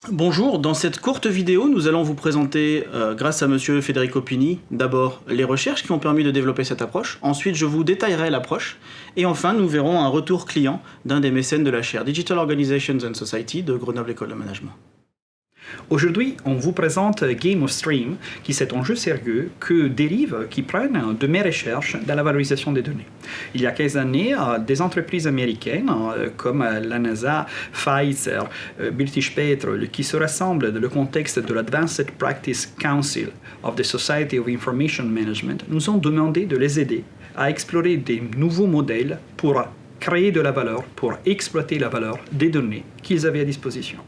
Bonjour, dans cette courte vidéo, nous allons vous présenter, grâce à monsieur Federico Pini, d'abord les recherches qui ont permis de développer cette approche, ensuite je vous détaillerai l'approche, et enfin nous verrons un retour client d'un des mécènes de la chaire Digital Organizations and Society de Grenoble École de Management. Aujourd'hui, on vous présente Game of Stream, qui est un jeu sérieux qui prennent de mes recherches dans la valorisation des données. Il y a quelques années, des entreprises américaines comme la NASA, Pfizer, British Petrol, qui se rassemblent dans le contexte de l'Advanced Practice Council of the Society of Information Management, nous ont demandé de les aider à explorer des nouveaux modèles pour créer de la valeur, pour exploiter la valeur des données qu'ils avaient à disposition.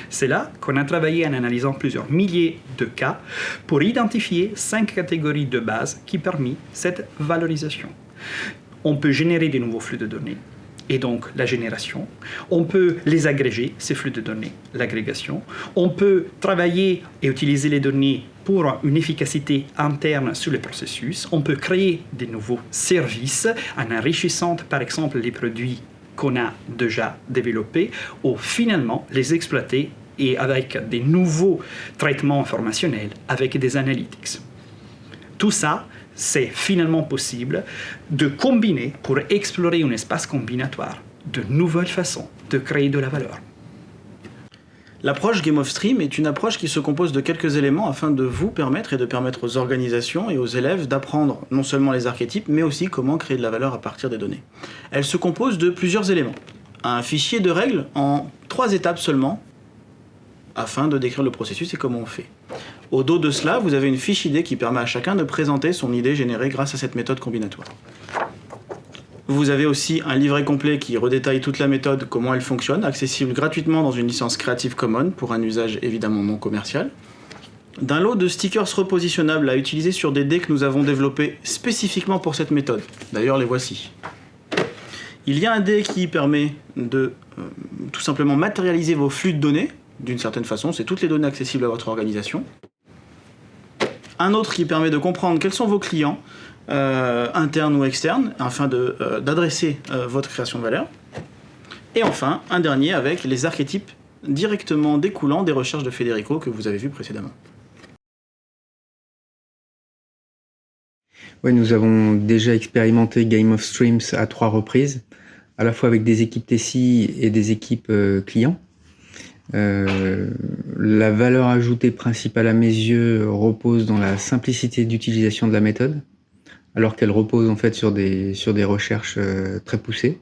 C'est là qu'on a travaillé en analysant plusieurs milliers de cas pour identifier 5 catégories de base qui permettent cette valorisation. On peut générer des nouveaux flux de données, et donc la génération. On peut les agréger, ces flux de données, l'agrégation. On peut travailler et utiliser les données pour une efficacité interne sur les processus. On peut créer des nouveaux services en enrichissant, par exemple, les produits qu'on a déjà développés, ou finalement les exploiter et avec des nouveaux traitements informationnels, avec des analytics. Tout ça, c'est finalement possible de combiner pour explorer un espace combinatoire, de nouvelles façons de créer de la valeur. L'approche Game of Stream est une approche qui se compose de quelques éléments afin de vous permettre et de permettre aux organisations et aux élèves d'apprendre non seulement les archétypes, mais aussi comment créer de la valeur à partir des données. Elle se compose de plusieurs éléments. Un fichier de règles en 3 étapes seulement, afin de décrire le processus et comment on fait. Au dos de cela, vous avez une fiche idée qui permet à chacun de présenter son idée générée grâce à cette méthode combinatoire. Vous avez aussi un livret complet qui redétaille toute la méthode, comment elle fonctionne, accessible gratuitement dans une licence Creative Commons pour un usage évidemment non commercial. D'un lot de stickers repositionnables à utiliser sur des dés que nous avons développés spécifiquement pour cette méthode. D'ailleurs, les voici. Il y a un dé qui permet de tout simplement matérialiser vos flux de données, d'une certaine façon, c'est toutes les données accessibles à votre organisation. Un autre qui permet de comprendre quels sont vos clients, internes ou externes, afin d'adresser votre création de valeur. Et enfin, un dernier avec les archétypes directement découlant des recherches de Federico que vous avez vues précédemment. Oui, nous avons déjà expérimenté Game of Streams à 3 reprises, à la fois avec des équipes TSI et des équipes clients. La valeur ajoutée principale à mes yeux repose dans la simplicité d'utilisation de la méthode, alors qu'elle repose en fait sur des recherches très poussées.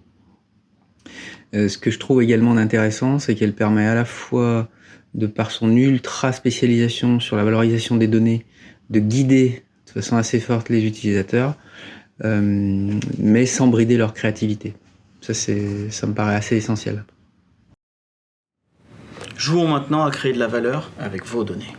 Ce que je trouve également intéressant, c'est qu'elle permet à la fois, de par son ultra spécialisation sur la valorisation des données, de guider de façon assez forte les utilisateurs, mais sans brider leur créativité. Ça me paraît assez essentiel. Jouons maintenant à créer de la valeur avec vos données.